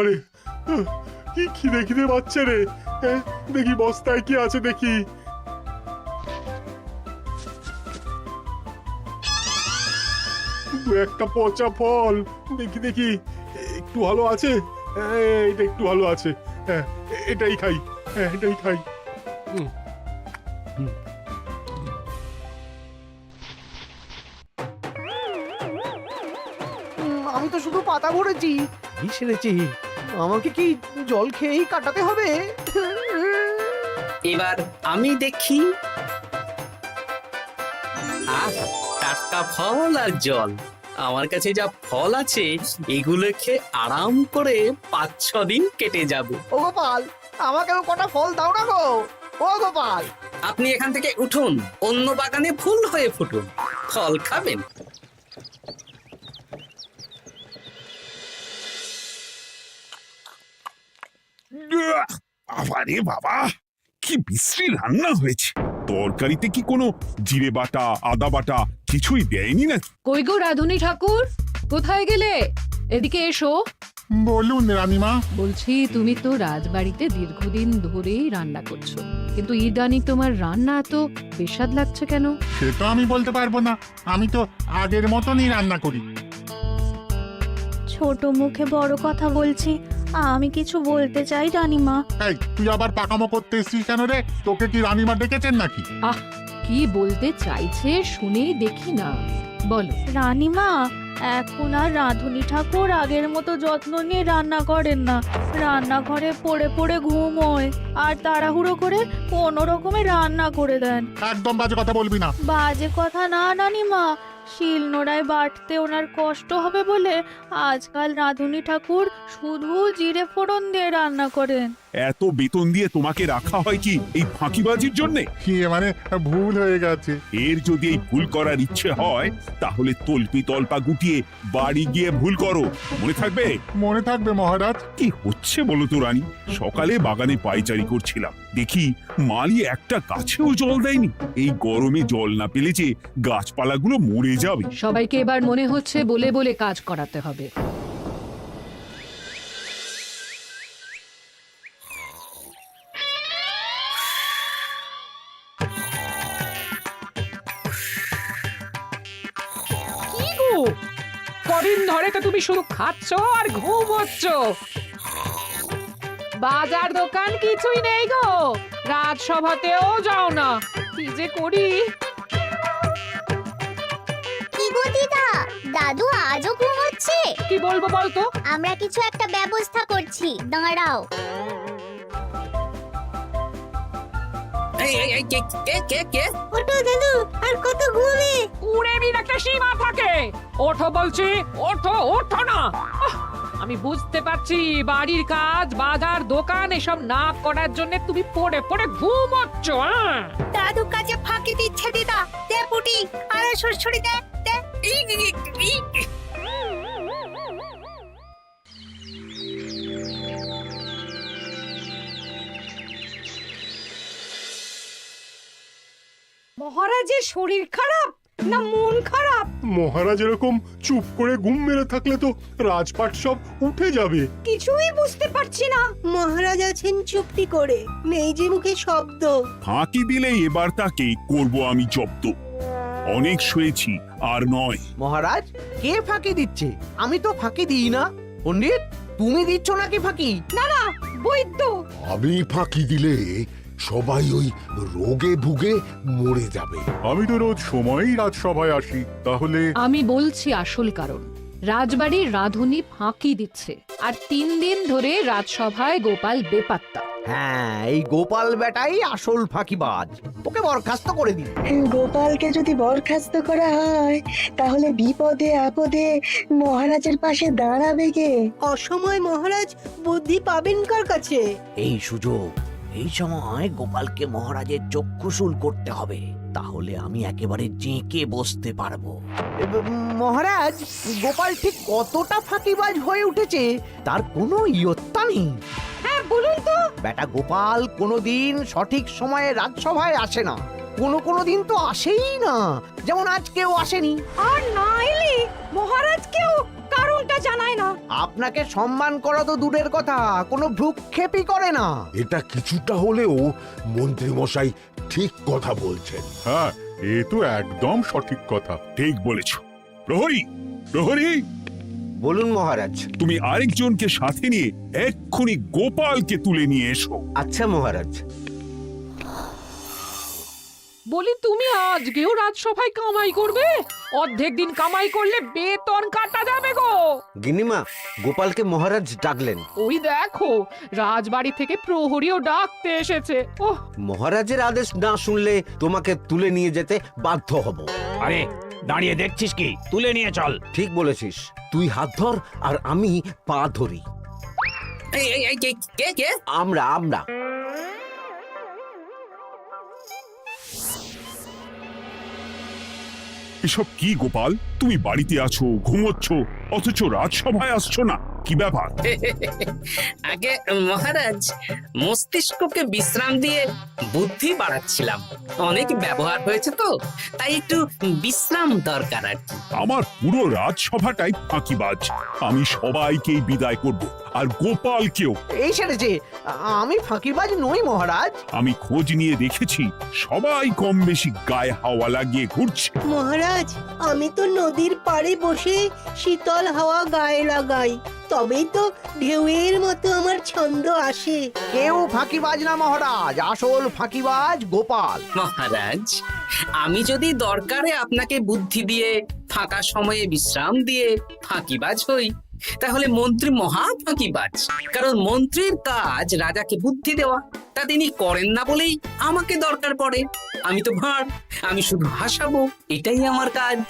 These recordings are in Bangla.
বাবারে, কি খিদে খিদে পাচ্ছে রে। দেখি বস্তায় কি আছে দেখি। দু একটা পচা ফল, দেখি দেখি একটু ভালো আছে। এটা একটু ভালো আছে। হ্যাঁ, এটাই খাই। হ্যাঁ, এটাই খাই। আমি তো শুধু পাতা ভরেছি, এই সেরেছি। আমাকে কি জল খেয়েই কাটাতে হবে? এবার আমি দেখি। আহা, টাটকা ফল আর জল। আমার কাছে যা ফল আছে এগুলো খেয়ে আরাম করে 5-6 দিন কেটে যাবে। ও গোপাল, আমাকেও কটা ফল দাও না গো। ও গোপাল, আপনি এখান থেকে উঠুন, অন্য বাগানে ফুল হয়ে ফুটুন, ফল খাবেন। আরে বাবা, কি বিশ্রী রান্না হয়েছে। তরকারিতে কি কোনো জিরে বাটা, আদা বাটা কিছুই দেয়নি নাকি? কই গো রাধুনী ঠাকুর, কোথায় গেলে? এদিকে এসো। বলুন রানীমা। বলছি, তুমি তো রাজবাড়িতে দীর্ঘদিন ধরেই রান্না করছো, কিন্তু ইদানিং তোমার রান্না এত বেস্বাদ লাগছে কেন? সে তো আমি বলতে পারবো না, আমি তো আগের মতনই রান্না করি। ছোট মুখে বড় কথা বলছি, আমি কিছু বলতে চাই রানীমা। এই, তুই আবার পাকামো করতে এসছিস কেন রে? তোকে কি রানীমা ডেকেছেন নাকি? আহ, কি বলতে চাইছে শুনেই দেখি না, বলো। রানীমা, এখন আর রাঁধুনি ঠাকুর আগের মতো যত্ন নিয়ে রান্না করেন না। রান্নাঘরে পড়ে পড়ে ঘুমোয় আর তাড়াহুড়ো করে কোনো রকমে রান্না করে দেন। একদম বাজে কথা বলবি না। বাজে কথা না রানীমা, শিলনোড়ায় বাটতে ওনার কষ্ট হবে বলে আজকাল রাঁধুনি ঠাকুর শুধু জিরে ফোড়ন দিয়ে রান্না করেন। এত বেতন দিয়ে তোমাকে রাখা হয় কি এই ফাঁকিবাজির জন্যে? কি মানে, ভুল হয়ে গেছে। এর যদি এই ভুল করার ইচ্ছে হয় তাহলে তল্পি তল্পা গুটিয়ে বাড়ি গিয়ে ভুল করো, মনে থাকবে? মনে থাকবে মহারাজ। কি হচ্ছে বলো তো রানী? সকালে বাগানে পায়চারি করছিলাম, দেখি মালি একটা গাছেও জল দেয়নি। এই গরমে জল না পেলে যে গাছপালাগুলো মরে যাবে। সবাইকে এবার মনে হচ্ছে বলে বলে কাজ করাতে হবে। কি গো, কদিন ধরে তো তুমি শুধু খাচ্ছ আর ঘুমোচ্ছ। বাজার দোকান কিছুই নেই গো, রাজসভাতেও যাও না। কি যে করি। কি গো দিদা, দাদু আজও ঘুমোচ্ছে? কি বলবো বলতো? আমরা কিছু একটা ব্যবস্থা করছি, দাঁড়াও। এই, এই, এই, কে কে কে কে? ওঠো দাদু, আর কত ঘুমে? কুড়েমির একটা সীমা থাকে। ওঠো বলছি, ওঠো, ওঠো না। আহ, আমি বুঝতে পারছি বাড়ির কাজ, বাজার দোকান এসব না করার জন্য তুমি পড়ে পড়ে ঘুমোচ্ছ। দাদু কাজে ফাঁকি দিচ্ছে দিদা। দে পুটি, আর সরসরি দে দে। মহারাজের শরীর খারাপ না মন খারাপ? মহারাজ এরকম চুপ করে ঘুম মেরে থাকলে তো রাজপাট সব উঠে যাবে। কিছুই বুঝতে পারছি না। মহারাজ আছেন চুপটি করে, নেই যে মুখে শব্দ। ফাঁকি দিলে এবার তাকে করব আমি জব্দ। অনেক শুয়েছি, আর নয়। মহারাজ, কে ফাঁকি দিচ্ছে? আমি তো ফাঁকি দিই না। পণ্ডিত, তুমি দিচ্ছ নাকি ফাঁকি? না না, বৈদ্য। আমি ফাঁকি দিলে সবাই ওই রোগে ভুগে মরে যাবে। আমি তো রোজ সময়ই রাজসভায় আসি, তাহলে আমি বলছি আসল কারণ। রাজবাড়ির রাঁধুনি ফাঁকি দিচ্ছে, আর 3 দিন ধরে রাজসভায় গোপাল বেপাত্তা। হ্যাঁ, এই গোপাল বেটাই আসল ফাঁকিবাজ। ওকে বরখাস্ত করে দিন। গোপালকে যদি বরখাস্ত করা হয় তাহলে বিপদে আপদে মহারাজের পাশে দাঁড়াবে কে? অসময় মহারাজ বুদ্ধি পাবেন কার কাছে? এই সুযোগ, এই সময় গোপালকে মহারাজের চক্ষুশূল করতে হবে, তাহলে আমি একেবারে জেঁকে বসতে পারবো। মহারাজ, গোপাল ঠিক কতটা ফাঁকিবাজ হয়ে উঠেছে তার কোনো ইয়ত্তা নেই। হ্যাঁ বলুন তো। বেটা গোপাল কোনোদিন সঠিক সময়ে রাজসভায় আসে না, কোনো দিন তো আসেই না, যেমন আজকেও আসেনি। আর না এলে মহারাজকেও কারণ নামটা জানায় না। আপনাকে সম্মান করা তো দূরের কথা, কোনো ভ্রুক্ষেপই করে না। এটা কিছুটা হলেও মন্ত্রী মশাই ঠিক কথা বলছেন। হ্যাঁ, এ তো একদম সঠিক কথা। ঠিক বলেছ। প্রহরী, প্রহরী, বলুন মহারাজ। তুমি আরেকজনকে সাথে নিয়ে এক্ষুনি গোপালকে তুলে নিয়ে এসো। আচ্ছা মহারাজ। বলি তুমি আজকেও রাজসভায় কামাই করবে? অর্ধেক দিন কামাই করলে বেতন কাটা যাবে গো। গিন্নিমা, গোপালকে মহারাজ ডাকলেন। ওই দেখো, রাজবাড়ি থেকে প্রহরীও ডাকতে এসেছে। ওহ, মহারাজের আদেশ না শুনলে তোমাকে তুলে নিয়ে যেতে বাধ্য হব। আরে দাঁড়িয়ে দেখছিস কি, তুলে নিয়ে চল। ঠিক বলেছিস, তুই হাত ধর আর আমি পা ধরি। এই, কে কে? আমরা এসব কি গোপাল? তুমি বাড়িতে আছো, ঘুমোচ্ছ, অথচ রাজসভায় আসছো না, কি ব্যাপার? আগে মহারাজ, মস্তিষ্ককে বিশ্রাম দিয়ে বুদ্ধি বাড়াচ্ছিলাম। অনেক ব্যবহার হয়েছে তো, তাই একটু বিশ্রাম দরকার আর কি। আমার পুরো রাজসভাটাই ফাঁকিবাজ। আমি সবাইকেই বিদায় করব, আর গোপালকেও। এই সেরেছে, আমি ফাঁকিবাজ নই মহারাজ। আমি খোঁজ নিয়ে দেখেছি, সবাই কম বেশি গায়ে হাওয়া লাগিয়ে ঘুরছে। মহারাজ, আমি তো নদীর পাড়ে বসে শীতল হাওয়া গায়ে লাগাই, তবেই তো ঢেউয়ের মতো আমার ছন্দ আসে। কেউ ফাঁকিবাজ না মহারাজ, আসল ফাঁকিবাজ গোপাল। মহারাজ, আমি যদি দরকারে আপনাকে বুদ্ধি দিয়ে, ফাঁকা সময়ে বিশ্রাম দিয়ে ফাঁকিবাজ হই, তাহলে মন্ত্রী মহা ফাঁকিবাজ। কারণ মন্ত্রীর কাজ রাজাকে বুদ্ধি দেওয়া, তা তিনি করেন না বলেই আমাকে দরকার পড়ে। আমি তো ভাঁড়, আমি শুধু হাসাবো, এটাই আমার কাজ।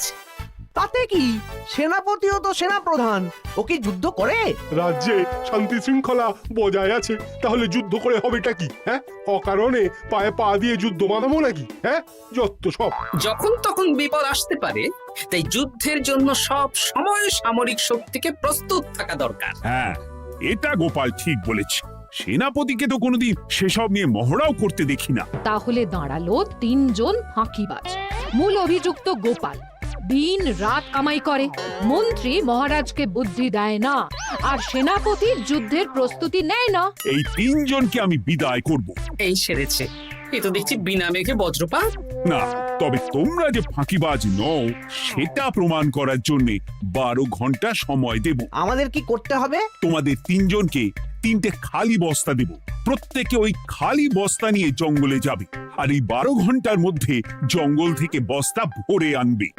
তাতে কি, সেনাপতিও তো সেনাপ্রধান, ও কি যুদ্ধ করে? রাজ্যে শান্তি শৃঙ্খলা বজায় আছে, তাহলে যুদ্ধ করে হবেটা কি? হ্যাঁ, অকারণে পায়ে পা দিয়ে যুদ্ধ বাঁধাবো নাকি? হ্যাঁ, যত সব। যখন তখন বিপদ আসতে পারে, তাই যুদ্ধের জন্য সব সময় সামরিক শক্তিকে প্রস্তুত থাকা দরকার। হ্যাঁ, এটা গোপাল ঠিক বলেছে। সেনাপতিকে তো কোনোদিন সেসব নিয়ে মহড়াও করতে দেখি না। তাহলে দাঁড়ালো তিনজন ফাঁকিবাজ। মূল অভিযুক্ত গোপাল দিন রাত কামাই করে, মন্ত্রী মহারাজকে বুদ্ধি দেয় না, আর সেনাপতি যুদ্ধের প্রস্তুতি নেয় না। এই তিনজনকে আমি বিদায় করব। এই সেরেছে, এ তো দেখছি বিনা মেঘে বজ্রপাত। না, তবে তোমরা যে ফাঁকিবাজ নও সেটা প্রমাণ করার জন্য 12 ঘন্টা সময় দেব। আমাদের কি করতে হবে? তোমাদের তিনজনকে 3টে খালি বস্তা দেব। প্রত্যেকে ওই খালি বস্তা নিয়ে জঙ্গলে যাবে, আর এই 12 ঘন্টার মধ্যে জঙ্গল থেকে বস্তা ভরে আনবে।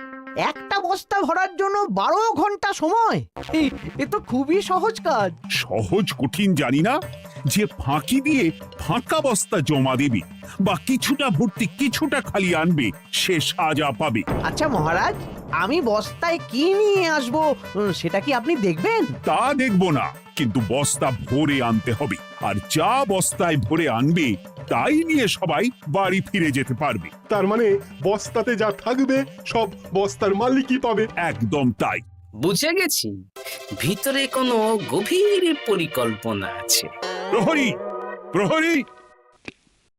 একটা বস্তা ভরার জন্য 12 ঘন্টা সময়? এ তো খুবই সহজ কাজ। সহজ কঠিন জানি না, যে ফাঁকি দিয়ে ফাঁকা বস্তা জমা দেবে বা কিছুটা ভর্তি কিছুটা খালি আনবে, সে সাজা পাবে। আচ্ছা মহারাজ, আমি বস্তায় কি নিয়ে আসবো সেটা কি আপনি দেখবেন? তা দেখব না, কিন্তু বস্তা ভরে আনতে হবে, আর যা বস্তায় ভরে আনবে তাই নিয়ে সবাই বাড়ি ফিরে যেতে পারবে। তার মানে বস্তাতে যা থাকবে সব বস্তার মালিকই পাবে। একদম তাই। বুঝে গেছি, ভিতরে কোনো গভীর পরিকল্পনা আছে। প্রহরী, প্রহরী,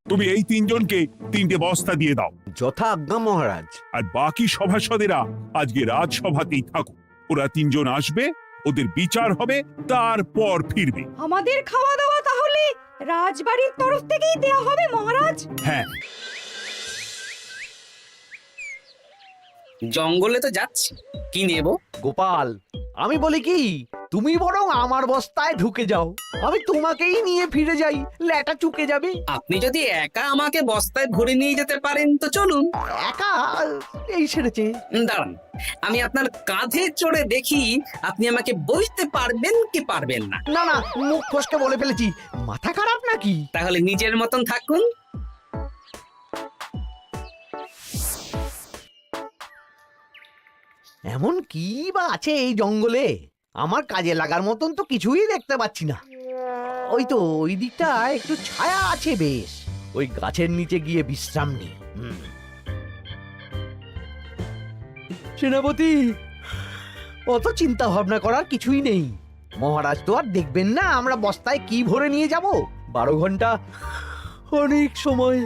তুমি এই তিনজনকে 3টে বস্তা দিয়ে দাও। যথা আজ্ঞা মহারাজ। আর বাকি সভাসদেরা আজকে রাজসভাতেই থাকুক। ওরা 3জন আসবে, ওদের বিচার হবে, তারপর ফিরবে। আমাদের খাওয়া দাওয়া তাহলে রাজবাড়ির তরফ থেকেই দেয়া হবে মহারাজ? হ্যাঁ, জঙ্গলে তো যাচ্ছি, কি নেব? গোপাল, আমি বলি কি, তুমি বরং আমার বস্তায় ঢুকে যাও, আমি তোমাকেই নিয়ে ফিরে যাই, ল্যাটা চুকে যাবে। আপনি যদি একা আমাকে বস্তায় ভরে নিয়ে যেতে পারেন তো চলুন। একা? এই সেরেছে। দাঁড়ান, আমি আপনার কাঁধে চড়ে দেখি আপনি আমাকে বইতে পারবেন কি পারবেন না। না না, মুখ ফসকে বলে ফেলেছি, মাথা খারাপ নাকি? তাহলে নিজের মতন থাকুন। এমন কি বা আছে এই জঙ্গলে? আমার কাজে লাগার মতন তো কিছুই দেখতে পাচ্ছি না। ওই তো ওই দিকটা একটু ছায়া আছে বেশ, ওই গাছের নিচে গিয়ে বিশ্রাম নি। সেনাপতি, অত চিন্তা ভাবনা করার কিছুই নেই। মহারাজ তো আর দেখবেন না আমরা বস্তায় কি ভরে নিয়ে যাব। 12 ঘন্টা অনেক সময়।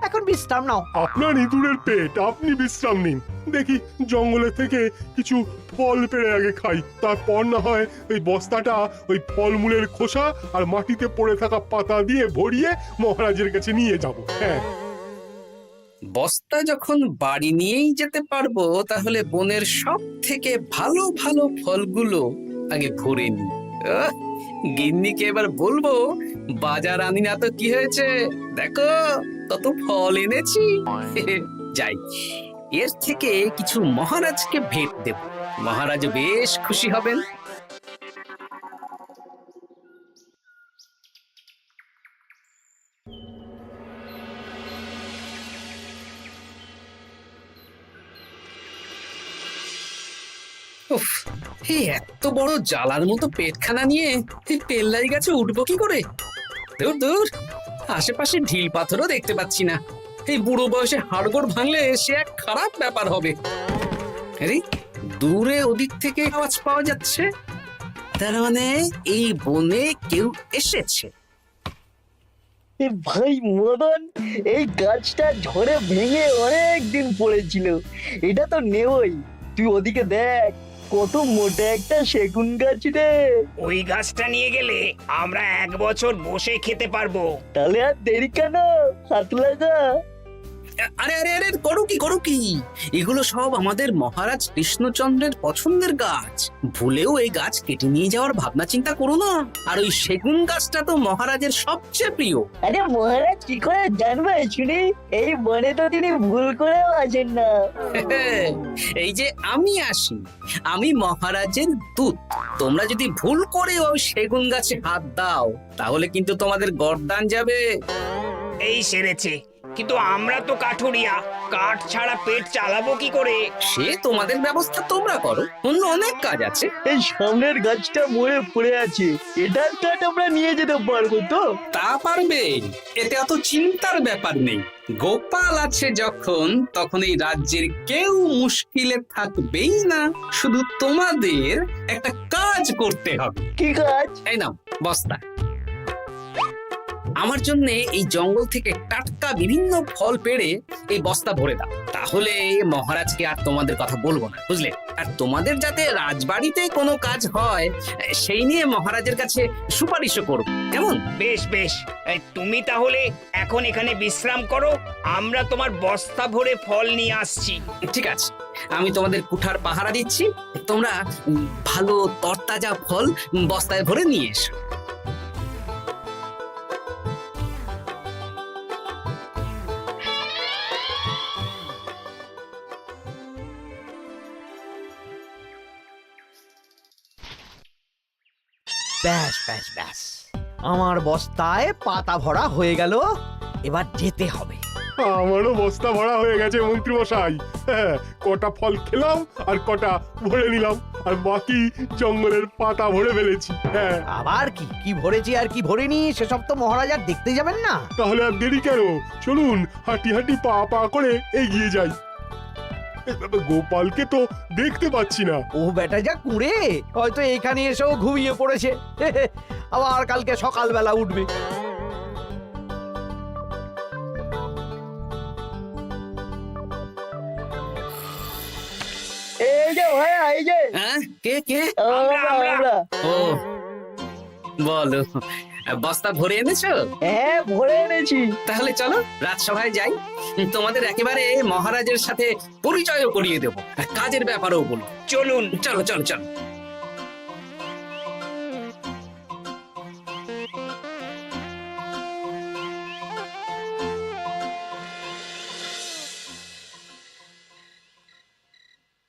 এখন বিশ্রাম নাও। আপনার ইঁদুরের পেট, আপনি বিশ্রাম নিন। দেখি জঙ্গলের থেকে কিছু ফল পেড়ে আগে খাই, তারপর না হয় ওই বস্তাটা ওই ফলমূলের খোসা আর মাটিতে পড়ে থাকা পাতা দিয়ে ভরিয়ে মহারাজের কাছে নিয়ে যাব। হ্যাঁ, বস্তা যখন বাড়ি নিয়েই যেতে পারবো, তাহলে বনের সব থেকে ভালো ভালো ফলগুলো আগে ভরে নি। গিন্নিকে এবার বলবো, বাজার আনি না তো কি হয়েছে, দেখো কত ফল এনেছি। যাই, এর থেকে কিছু মহারাজকে ভেট দেব, মহারাজ বেশ খুশি হবেন। উফ, এই এত বড় জ্বালার মতো পেটখানা নিয়ে এই পেল্লাই গাছে উঠবো কি করে? দূর দূর, আশেপাশে ঢিল পাথরও দেখতে পাচ্ছি না। এই বুড়ো বয়সে হাড়গোড় ভাঙলে সে এক খারাপ ব্যাপার হবে। আরে দূরে ওদিক থেকে আওয়াজ পাওয়া যাচ্ছে, তার মানে এই বনে কেউ এসেছে। ভাই মদন, এই গাছটা ঝড়ে ভেঙে অনেক দিন পড়েছিল, এটা তো নেবই। তুই ওদিকে দেখ, কত মোটা একটা সেগুন গাছ রে। ওই গাছটা নিয়ে গেলে আমরা 1 বছর বসে খেতে পারবো। তাহলে আর দেরি কেন, হাত লাগা। আরে আরে আরে, করো কি, এগুলো সব আমাদের মহারাজ কৃষ্ণচন্দ্রের পছন্দের গাছ। ভুলেও এই গাছ কেটে নিয়ে যাওয়ার ভাবনা চিন্তা করো না। আর ওই সেগুন গাছটা তো মহারাজের সবচেয়ে প্রিয়। আরে মহারাজ কি করে জানবে শুনি, এই বনে তো তিনি ভুল করেও আসেন না। এই যে আমি আসি, আমি মহারাজের দূত। তোমরা যদি ভুল করে ওই সেগুন গাছে হাত দাও, তাহলে কিন্তু তোমাদের গর্দান যাবে। এই সেরেছে, কিন্তু আমরা তো কাঠুরিয়া, কাঠ ছাড়া পেট চালাবো কি করে? সে তোমাদের ব্যবস্থা তোমরা করো, অন্য অনেক কাজ আছে। এই সামনের গাছটা মরে পড়ে আছে, এটার কাঠ আমরা নিয়ে যেতে পারবো তো? তা পারবে, এতে অত চিন্তার ব্যাপার নেই। গোপাল আছে যখন, তখন এই রাজ্যের কেউ মুশকিলে থাকবেই না। শুধু তোমাদের একটা কাজ করতে হবে। কি কাজ? এই নাও বস্তা, আমার জন্য এই জঙ্গল থেকে টাটকা বিভিন্ন ফল পেড়ে এই বস্তা ভরে দাও। তাহলে মহারাজকে আর তোমাদের কথা বলবো না, বুঝলে? আর তোমাদের যাতে রাজবাড়িতে কোনো কাজ হয় সেই নিয়ে মহারাজের কাছে সুপারিশও করো, কেমন? বেশ বেশ, তুমি তাহলে এখন এখানে বিশ্রাম করো, আমরা তোমার বস্তা ভরে ফল নিয়ে আসছি। ঠিক আছে, আমি তোমাদের কুঠার পাহারা দিচ্ছি, তোমরা ভালো তরতাজা ফল বস্তায় ভরে নিয়ে এসো। ব্যাস ব্যাস ব্যাস, আমার বস্তায় পাতা ভরা হয়ে গেল, এবার যেতে হবে। আমারও বস্তা ভরা হয়ে গেছে মন্ত্রী মশাই। হ্যাঁ, কটা ফল খেলাম আর কটা ভরে নিলাম, আর বাকি জঙ্গলের পাতা ভরে ফেলেছি। হ্যাঁ, আবার কি কি ভরেছি আর কি ভরিনি সেসব তো মহারাজ আর দেখতে যাবেন না। তাহলে আর দেরি কেন, চলুন হাঁটি হাঁটি পা পা করে এগিয়ে যাই। গোপালকে তো দেখতে পাচ্ছি না। ও বেটা যা কুঁড়ে, হয়তো এখানে এসেও ঘুমিয়ে পড়েছে। আবার কালকে সকালবেলা উঠবে। এই যে ভাই, এই যে হ্যাঁ, কে কে? আমরা। ও বলো, বস্তা ভরে এনেছো? হ্যাঁ, ভরে এনেছি। তাহলে চলো রাজসভায় যাই, তোমাদের একেবারে মহারাজের সাথে পরিচয়ও করিয়ে দেবো, আর কাজের ব্যাপারেও বলবো। চলুন। চলো চলো চলো।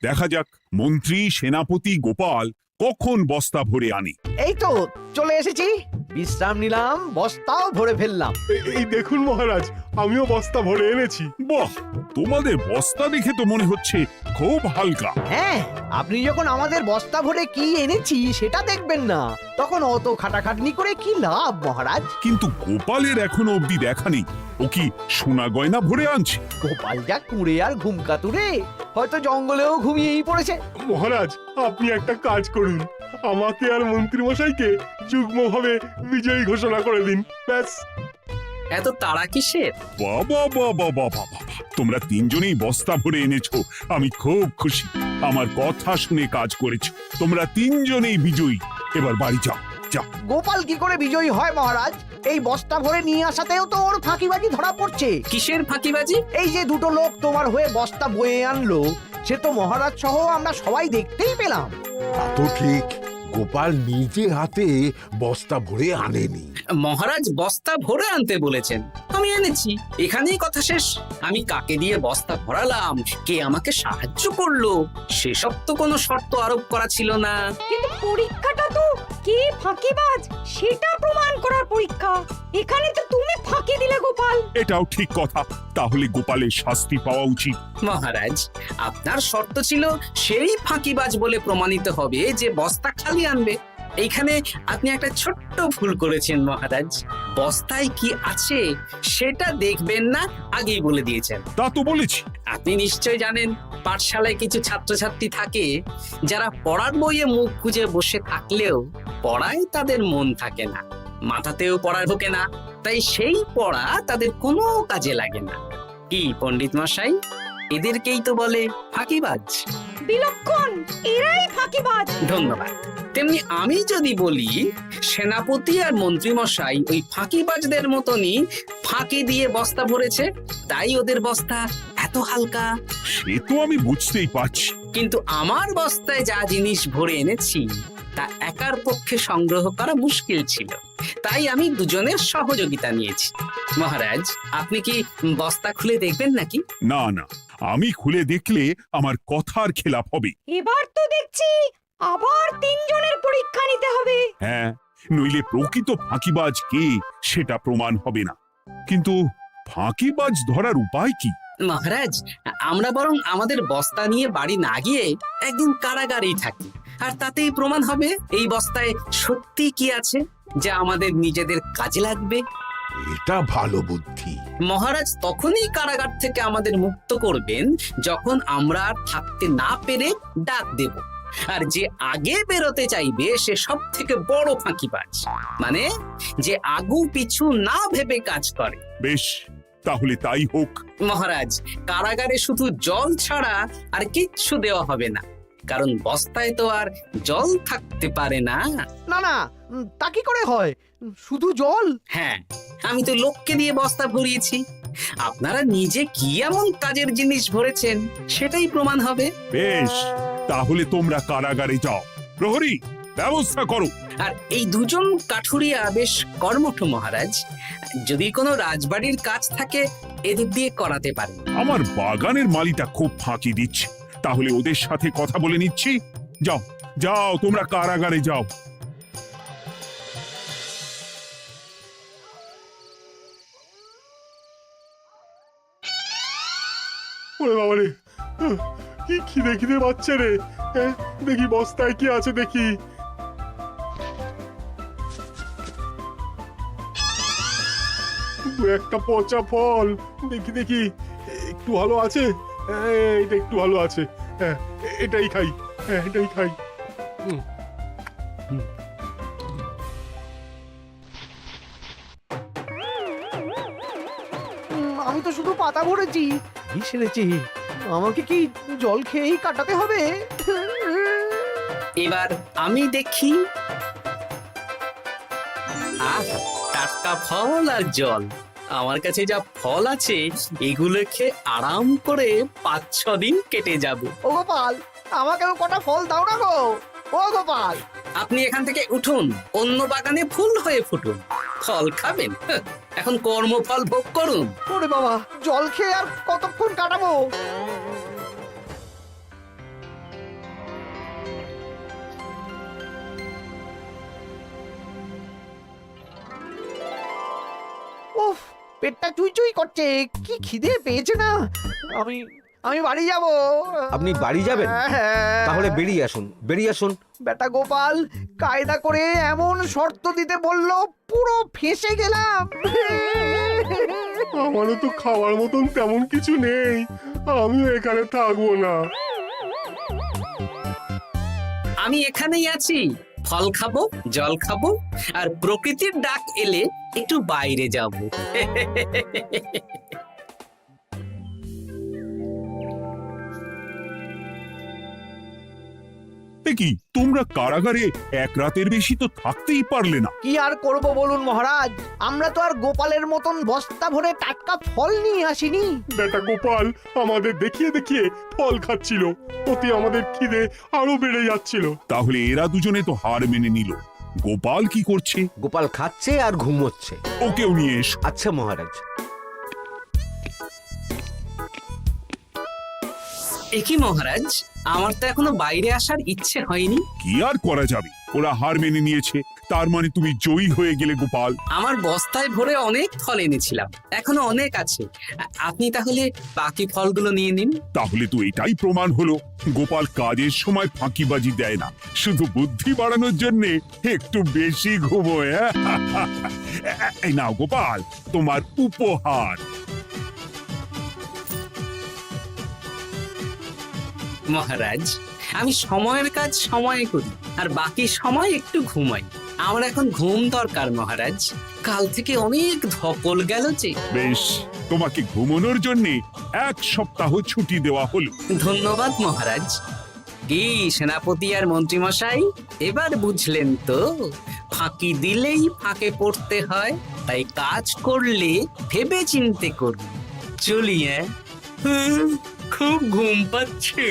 দেখা যাক মন্ত্রী সেনাপতি গোপাল কখন বস্তা ভরে আনে। এই তো চলে এসেছি, বিশ্রাম নিলাম, বস্তাও ভরে ফেললাম। এই দেখুন মহারাজ, আমিও বস্তা ভরে এনেছি। বাহ, তোমাদের বস্তা দেখে তো মনে হচ্ছে খুব হালকা। হ্যাঁ, আপনি যখন আমাদের বস্তা ভরে কি এনেছি সেটা দেখবেন না, তখন অত খাটাখাটনি করে কি লাভ মহারাজ? কিন্তু গোপালের এখনো অব্দি দেখা নেই, ও কি সোনা গয়না ভরে আনছে? গোপাল যা কুঁড়ে আর ঘুমকাতুরে, হয়তো জঙ্গলেও ঘুমিয়েই পড়েছে। মহারাজ, আপনি একটা কাজ করুন, আমাকে আর মন্ত্রী মশাইকে যুগ্মভাবে বিজয়ী ঘোষণা করে দিন, ব্যাস। এত তাড়া কিসের? বাবা বাবা বাবা বাবা, তোমরা তিনজনেই বস্তা ভরে এনেছো, আমি খুব খুশি। আমার কথা শুনে কাজ করেছো, তোমরা তিনজনেই বিজয়ী। এবার বাড়ি যাও, যাও। গোপাল কি করে বিজয়ী হয় মহারাজ? এই বস্তা ভরে নিয়ে আসাতেও তো ওর ফাঁকিবাজি ধরা পড়ছে। কিসের ফাঁকিবাজি? এই যে দুটো লোক তোমার হয়ে বস্তা বয়ে আনলো, সে তো মহারাজ সহ আমরা সবাই দেখতেই পেলাম। তা তো ঠিক, গোপাল নিজে হাতে বস্তা ভরে আনেনি। মহারাজ বস্তা ভরে আনতে বলেছেন, আমি এনেছি, এখানেই কথা শেষ। আমি কাকে দিয়ে বস্তা ভরালাম, কে আমাকে সাহায্য করলো, সেসব তো কোনো শর্ত আরোপ করা ছিল না। কিন্তু পরীক্ষাটা তো কে ফাঁকিবাজ সেটা প্রমাণ করার পরীক্ষা। এখানে তো তুমি ফাঁকি দিলে গোপাল। এটাও ঠিক কথা, তাহলে গোপালের শাস্তি পাওয়া উচিত। মহারাজ, আপনার শর্ত ছিল সেই ফাঁকিবাজ বলে প্রমাণিত হবে যে বস্তা খালি আনবে। এইখানে আপনি একটা ছোট্ট ভুল করেছেন মহারাজ। বস্তায় কি আছে সেটা দেখবেন না, আগেই বলে দিয়েছেন। তা তো বলেছি। আপনি নিশ্চয় জানেন, পাঠশালায় কিছু ছাত্রছাত্রী থাকে যারা পড়ার বইয়ে মুখ গুজে বসে থাকলেও পড়ায় তাদের মন থাকে না, মাথাতেও পড়া ঢোকে না, তাই সেই পড়া তাদের কোনো কাজে লাগে না। কি পণ্ডিত মশাই, এদেরকেই তো বলে ফাঁকিবাজ। বিলক্ষণ, এরাই ফাঁকিবাজ। ধন্যবাদ। তেমনি আমি যদি বলি সেনাপতি আর মন্ত্রী মশাই ওই ফাঁকিবাজদের মতনই ফাঁকি দিয়ে বস্তা ভরেছে, তাই ওদের বস্তা এত হালকা। সে তো আমি বুঝতেই পারছি। কিন্তু আমার বস্তায় যা জিনিস ভরে এনেছি তা একার পক্ষে সংগ্রহ করা মুশকিল ছিল, তাই আমি দুজনের সহযোগিতা নিয়েছি। মহারাজ, আপনি কি বস্তা খুলে দেখবেন নাকি? না না, আমি খুলে দেখলে আমার কথার খেলাপ হবে। এবার তো দেখছি আবার তিনজনের পরীক্ষা নিতে হবে। হ্যাঁ, নইলে প্রকৃত ফাঁকিবাজ কে সেটা প্রমাণ হবে না। কিন্তু ফাঁকিবাজ ধরার উপায় কি? মহারাজ, আমরা বরং আমাদের বস্তা নিয়ে বাড়ি না গিয়ে একদিন কারাগারেই থাকি, আর তাতেই প্রমাণ হবে এই বস্তায় সত্যি কি আছে যা আমাদের নিজেদের কাজে লাগবে। এটা ভালো বুদ্ধি। মহারাজ তখনই কারাগার থেকে আমাদের মুক্ত করবেন যখন আমরা আর থাকতে না পেরে ডাক দেব, আর যে আগে বেরোতে চাইবে সে সব থেকে বড় ফাঁকিবাজ, মানে যে আগু পিছু না ভেবে কাজ করে। বেশ, তাহলে তাই হোক। মহারাজ, কারাগারে শুধু জল ছাড়া আর কিচ্ছু দেওয়া হবে না, কারণ বস্তায় তো আর জল থাকতে পারে না। না না, তা কি করে হয়? শুধু জল? হ্যাঁ, আমি তো লোককে দিয়ে বস্তা ভরিয়েছি। আপনারা নিজে কি এমন কাজের জিনিস ভরেছেন সেটাই প্রমাণ হবে। বেশ, তাহলে তোমরা কারাগারে যাও। প্রহরী, ব্যবস্থা করো। আর এই দুজন কাঠুরিয়া বেশ কর্মঠ মহারাজ, যদি কোনো রাজবাড়ির কাজ থাকে এদের দিয়ে করাতে পারেন। আমার বাগানের মালিটা খুব ফাঁকি দিচ্ছে, তাহলে ওদের সাথে কথা বলে নিচ্ছি। যাও যাও, তোমরা কারাগারে যাও। ওরে বাবা রে, কি খিদে খিদে পাচ্ছে রে। হ্যাঁ, দেখি বস্তায় কি আছে দেখি। দু একটা পচা ফল, দেখি দেখি একটু ভালো আছে। এটা একটু ভালো আছে, হ্যাঁ এটাই খাই, হ্যাঁ এটাই খাই। আমি তো শুধু পাতা ভরেছি, কি সেরেছি? আমাকে কি জল খেয়েই কাটাতে হবে? এবার আমি দেখি। আহ, টাটকা ফল আর জল। আমার কাছে যা ফল আছে এগুলো খেয়ে আরাম করে 5-6 দিন কেটে যাবে। ও গোপাল, আমাকেও কটা ফল দাও না গো। ও গোপাল, আপনি এখান থেকে উঠুন, অন্য বাগানে ফুল হয়ে ফুটুন। ফল খাবেন? এখন কর্মফল ভোগ করুন। ওরে বাবা, জল খেয়ে আর কতক্ষণ কাটাবো? উফ, পেটটা চুই করছে, কি খিদে পেয়েছে না। আমি আমি বাড়ি যাব। আপনি বাড়ি যাবেন? হ্যাঁ। তাহলে বেরিয়ে আসুন, বেরিয়ে আসুন। বেটা গোপাল কায়দা করে এমন শর্ত দিতে বললো, পুরো ফেঁসে গেলাম। আমারও তো খাওয়ার মতন তেমন কিছু নেই, আমিও এখানে থাকবো না। আমি এখানেই আছি, ফল খাবো, জল খাবো, আর প্রকৃতির ডাক এলে একটু বাইরে যাব। এ কি তোমরা কারাগারে এক রাতের বেশি তো থাকতেই পারলে না? কি আর করব বলুন মহারাজ, আমরা তো আর গোপালের মতন বস্তা ভরে টাটকা ফল নিয়ে আসিনি। বেটা গোপাল আমাদের দেখিয়ে দেখিয়ে ফল খাচ্ছিল, ওতে আমাদের খিদে আরো বেড়ে যাচ্ছিল। তাহলে এরা দুজনে তো হার মেনে নিল। গোপাল কি করছে? গোপাল খাচ্ছে আর ঘুমোচ্ছে। ওকেও নিয়ে এসো। আচ্ছা মহারাজ। একই মহারাজ, আমার তো এখনো বাইরে আসার ইচ্ছে হয়নি। কি আর করা যাবে, ওরা হার মেনে নিয়েছে, তার মানে তুমি জয়ী হয়ে গেলে গোপাল। আমার বস্তায় ভরে অনেক ফল এনেছিলাম, এখনো অনেক আছে। আপনি তাহলে বাকি ফলগুলো নিয়ে নিন। তাহলে তো এটাই প্রমাণ হলো গোপাল কাজের সময় ফাঁকিবাজি দেয় না, শুধু বুদ্ধি বাড়ানোর জন্য একটু বেশি ঘুমোয়। এই নাও গোপাল, তোমার উপহার। মহারাজ, আমি সময়ের কাজ সময়ে করি আর বাকি সময় একটু ঘুমাই। আমার এখন ঘুম দরকার মহারাজ, কাল থেকে অনেক ধকল গেল যে। বেশ, তোমাকে ঘুমানোর জন্য 1 সপ্তাহ ছুটি দেওয়া হলো। ধন্যবাদ মহারাজ। কি সেনাপতি আর মন্ত্রীমশাই, এবার বুঝলেন তো ফাঁকি দিলেই ফাঁকে পড়তে হয়, তাই কাজ করলে ভেবে চিন্তে করুন। চলি, খুব ঘুম পাচ্ছে।